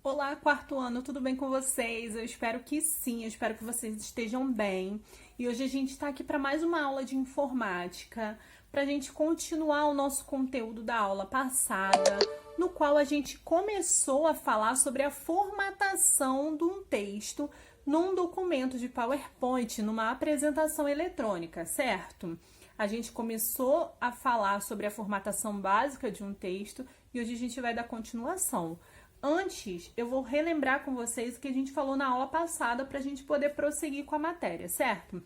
Olá, quarto ano, tudo bem com vocês? Eu espero que sim, eu espero que vocês estejam bem. E hoje a gente está aqui para mais uma aula de informática, para a gente continuar o nosso conteúdo da aula passada, no qual a gente começou a falar sobre a formatação de um texto num documento de PowerPoint, numa apresentação eletrônica, certo? A gente começou a falar sobre a formatação básica de um texto e hoje a gente vai dar continuação. Antes, eu vou relembrar com vocês o que a gente falou na aula passada para a gente poder prosseguir com a matéria, certo?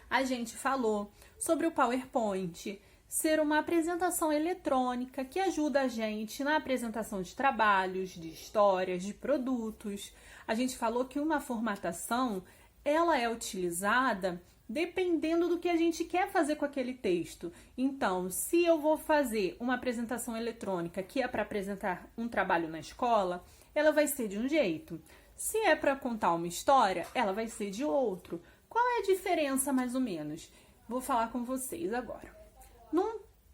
A gente falou sobre o PowerPoint ser uma apresentação eletrônica que ajuda a gente na apresentação de trabalhos, de histórias, de produtos. A gente falou que uma formatação, ela é utilizada dependendo do que a gente quer fazer com aquele texto. Então, se eu vou fazer uma apresentação eletrônica que é para apresentar um trabalho na escola, ela vai ser de um jeito. Se é para contar uma história, ela vai ser de outro. Qual é a diferença, mais ou menos? Vou falar com vocês agora.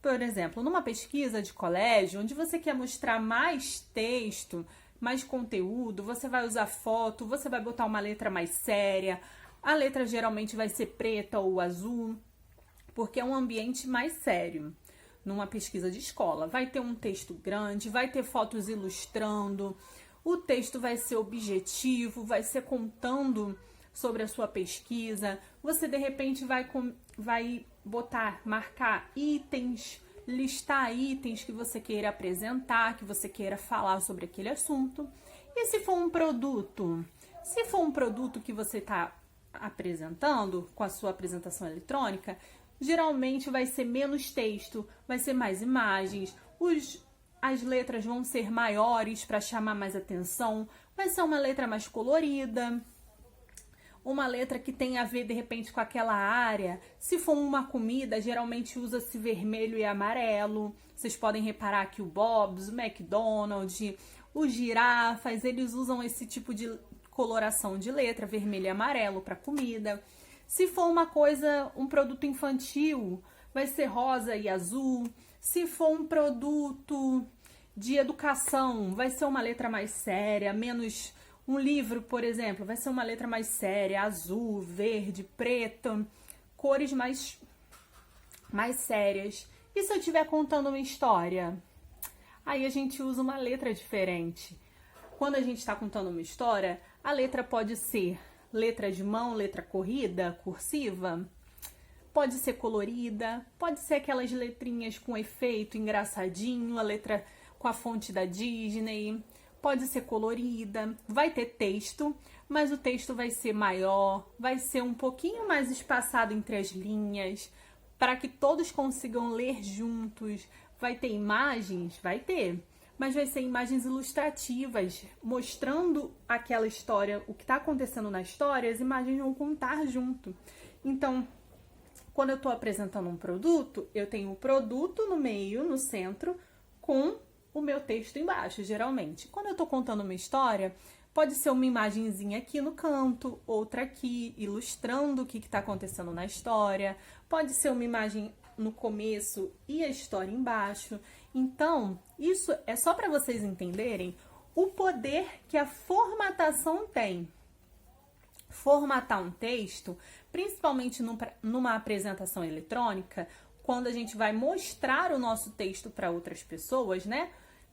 Por exemplo, numa pesquisa de colégio, onde você quer mostrar mais texto, mais conteúdo, você vai usar foto, você vai botar uma letra mais séria. A letra geralmente vai ser preta ou azul, porque é um ambiente mais sério. Numa pesquisa de escola, vai ter um texto grande, vai ter fotos ilustrando, o texto vai ser objetivo, vai ser contando sobre a sua pesquisa. Você, de repente, vai marcar itens, listar itens que você queira apresentar, que você queira falar sobre aquele assunto. E se for um produto? Se for um produto que você está apresentando com a sua apresentação eletrônica, geralmente vai ser menos texto, vai ser mais imagens, as letras vão ser maiores para chamar mais atenção, vai ser uma letra mais colorida, uma letra que tem a ver de repente com aquela área. Se for uma comida, geralmente usa-se vermelho e amarelo. Vocês podem reparar que o Bob's, o McDonald's, os girafas, eles usam esse tipo de coloração de letra, vermelho e amarelo para comida. Se for um produto infantil, vai ser rosa e azul. Se for um produto de educação, vai ser uma letra mais séria, menos um livro, por exemplo, vai ser uma letra mais séria, azul, verde, preto, cores mais sérias. E se eu estiver contando uma história? Aí a gente usa uma letra diferente. Quando a gente está contando uma história, a letra pode ser letra de mão, letra corrida, cursiva, pode ser colorida, pode ser aquelas letrinhas com efeito engraçadinho, a letra com a fonte da Disney, pode ser colorida, vai ter texto, mas o texto vai ser maior, vai ser um pouquinho mais espaçado entre as linhas, para que todos consigam ler juntos. Vai ter imagens? Vai ter. Mas vai ser imagens ilustrativas, mostrando aquela história, o que está acontecendo na história, as imagens vão contar junto. Então, quando eu estou apresentando um produto, eu tenho o produto no meio, no centro, com o meu texto embaixo, geralmente. Quando eu estou contando uma história, pode ser uma imagenzinha aqui no canto, outra aqui, ilustrando o que está acontecendo na história. Pode ser uma imagem no começo e a história embaixo. Então, isso é só para vocês entenderem o poder que a formatação tem. Formatar um texto, principalmente numa apresentação eletrônica, quando a gente vai mostrar o nosso texto para outras pessoas, né?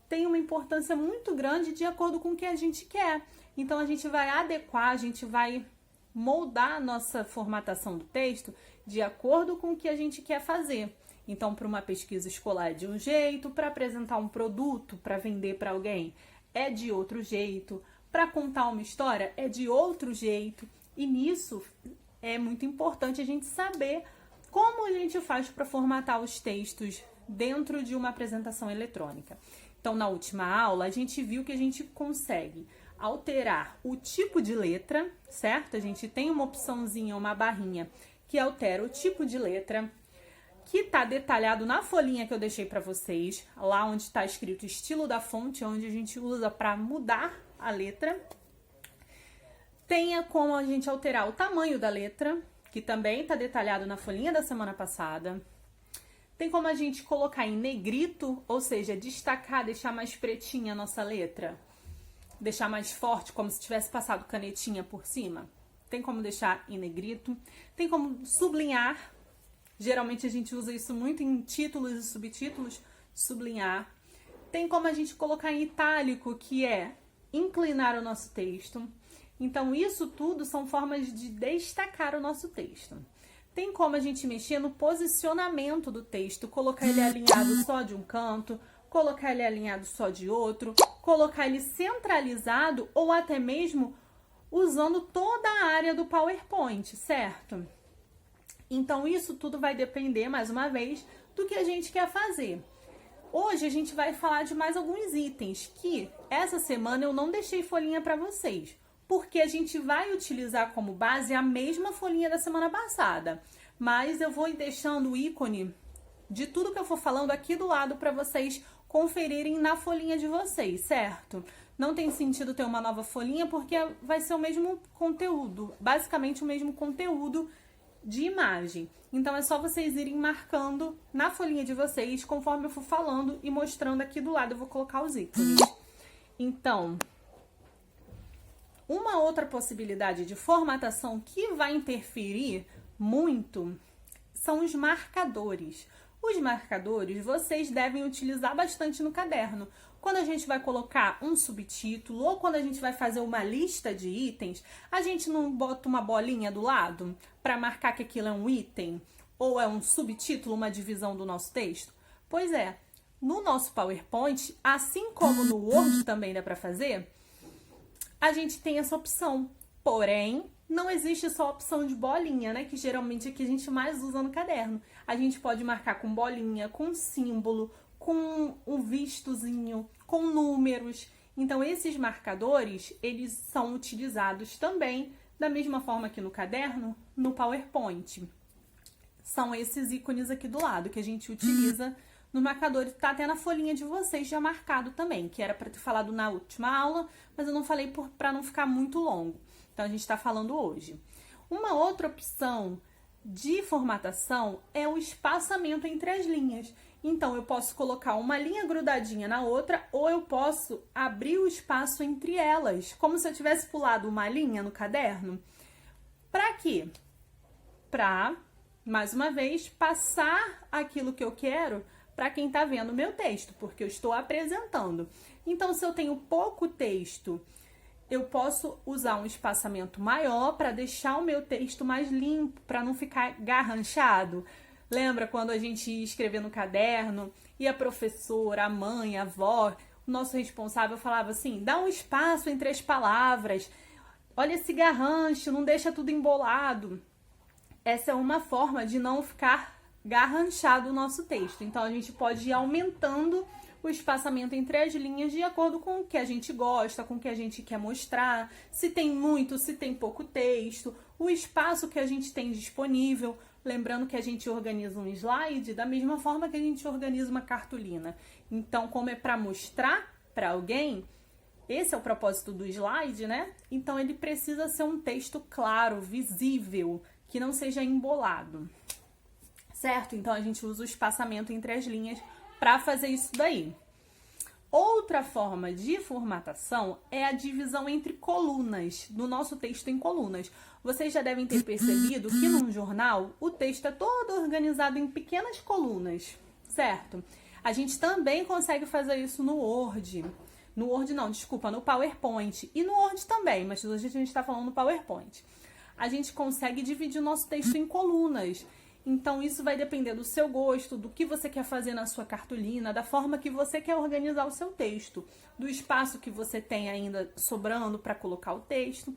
Tem uma importância muito grande de acordo com o que a gente quer. Então, a gente vai adequar, a gente vai moldar a nossa formatação do texto de acordo com o que a gente quer fazer. Então, para uma pesquisa escolar é de um jeito, para apresentar um produto, para vender para alguém, é de outro jeito, para contar uma história é de outro jeito. E nisso é muito importante a gente saber como a gente faz para formatar os textos dentro de uma apresentação eletrônica. Então, na última aula, a gente viu que a gente consegue alterar o tipo de letra, certo? A gente tem uma opçãozinha, uma barrinha, que altera o tipo de letra, que está detalhado na folhinha que eu deixei para vocês, lá onde está escrito estilo da fonte, onde a gente usa para mudar a letra. Tenha como a gente alterar o tamanho da letra, que também está detalhado na folhinha da semana passada. Tem como a gente colocar em negrito, ou seja, destacar, deixar mais pretinha a nossa letra. deixar mais forte, como se tivesse passado canetinha por cima. Tem como deixar em negrito. Tem como sublinhar. Geralmente a gente usa isso muito em títulos e subtítulos. Sublinhar. Tem como a gente colocar em itálico, que é inclinar o nosso texto. Então, isso tudo são formas de destacar o nosso texto. Tem como a gente mexer no posicionamento do texto, colocar ele alinhado só de um canto, colocar ele alinhado só de outro, colocar ele centralizado ou até mesmo usando toda a área do PowerPoint, certo? Então, isso tudo vai depender, mais uma vez, do que a gente quer fazer. Hoje a gente vai falar de mais alguns itens que essa semana eu não deixei folhinha para vocês, porque a gente vai utilizar como base a mesma folhinha da semana passada, mas eu vou deixando o ícone de tudo que eu for falando aqui do lado para vocês conferirem na folhinha de vocês, certo? Não tem sentido ter uma nova folhinha porque vai ser o mesmo conteúdo, basicamente o mesmo conteúdo de imagem. Então é só vocês irem marcando na folhinha de vocês conforme eu for falando e mostrando aqui do lado. Eu vou colocar os ícones. Então, uma outra possibilidade de formatação que vai interferir muito são os marcadores. Os marcadores vocês devem utilizar bastante no caderno. Quando a gente vai colocar um subtítulo ou quando a gente vai fazer uma lista de itens, a gente não bota uma bolinha do lado para marcar que aquilo é um item ou é um subtítulo, uma divisão do nosso texto? Pois é, no nosso PowerPoint, assim como no Word também dá para fazer, a gente tem essa opção. Porém, não existe só a opção de bolinha, né? Que geralmente é que a gente mais usa no caderno. A gente pode marcar com bolinha, com símbolo, com um vistozinho, com números. Então, esses marcadores, eles são utilizados também da mesma forma que no caderno, no PowerPoint. São esses ícones aqui do lado que a gente utiliza no marcador. Tá até na folhinha de vocês já marcado também, que era para ter falado na última aula, mas eu não falei para não ficar muito longo. Então, a gente está falando hoje. Uma outra opção de formatação é o espaçamento entre as linhas. Então, eu posso colocar uma linha grudadinha na outra ou eu posso abrir o espaço entre elas, como se eu tivesse pulado uma linha no caderno. Para quê? Para, mais uma vez, passar aquilo que eu quero para quem está vendo o meu texto, porque eu estou apresentando. Então, se eu tenho pouco texto, eu posso usar um espaçamento maior para deixar o meu texto mais limpo, para não ficar garranchado. Lembra quando a gente ia escrever no caderno e a professora, a mãe, a avó, o nosso responsável falava assim, dá um espaço entre as palavras, olha esse garrancho, não deixa tudo embolado. Essa é uma forma de não ficar garranchado o nosso texto. Então, a gente pode ir aumentando o espaçamento entre as linhas de acordo com o que a gente gosta, com o que a gente quer mostrar, se tem muito, se tem pouco texto, o espaço que a gente tem disponível. Lembrando que a gente organiza um slide da mesma forma que a gente organiza uma cartolina. Então, como é para mostrar para alguém, esse é o propósito do slide, né? Então, ele precisa ser um texto claro, visível, que não seja embolado, certo? Então, a gente usa o espaçamento entre as linhas para fazer isso daí. Outra forma de formatação é a divisão entre colunas, do nosso texto em colunas. Vocês já devem ter percebido que num jornal o texto é todo organizado em pequenas colunas, certo? A gente também consegue fazer isso no Word. No Word não, desculpa, no PowerPoint. E no Word também, mas hoje a gente está falando no PowerPoint. A gente consegue dividir o nosso texto em colunas. Então, isso vai depender do seu gosto, do que você quer fazer na sua cartolina, da forma que você quer organizar o seu texto, do espaço que você tem ainda sobrando para colocar o texto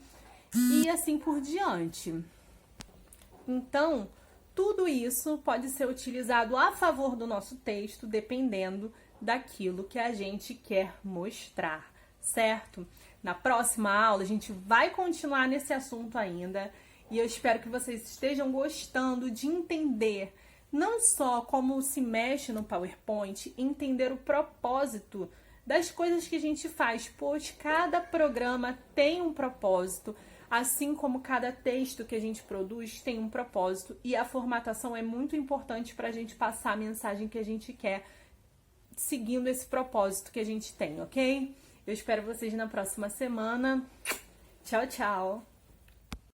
e assim por diante. Então, tudo isso pode ser utilizado a favor do nosso texto, dependendo daquilo que a gente quer mostrar, certo? Na próxima aula, a gente vai continuar nesse assunto ainda. E eu espero que vocês estejam gostando de entender não só como se mexe no PowerPoint, entender o propósito das coisas que a gente faz, pois cada programa tem um propósito, assim como cada texto que a gente produz tem um propósito, e a formatação é muito importante para a gente passar a mensagem que a gente quer, seguindo esse propósito que a gente tem, ok? Eu espero vocês na próxima semana. Tchau, tchau!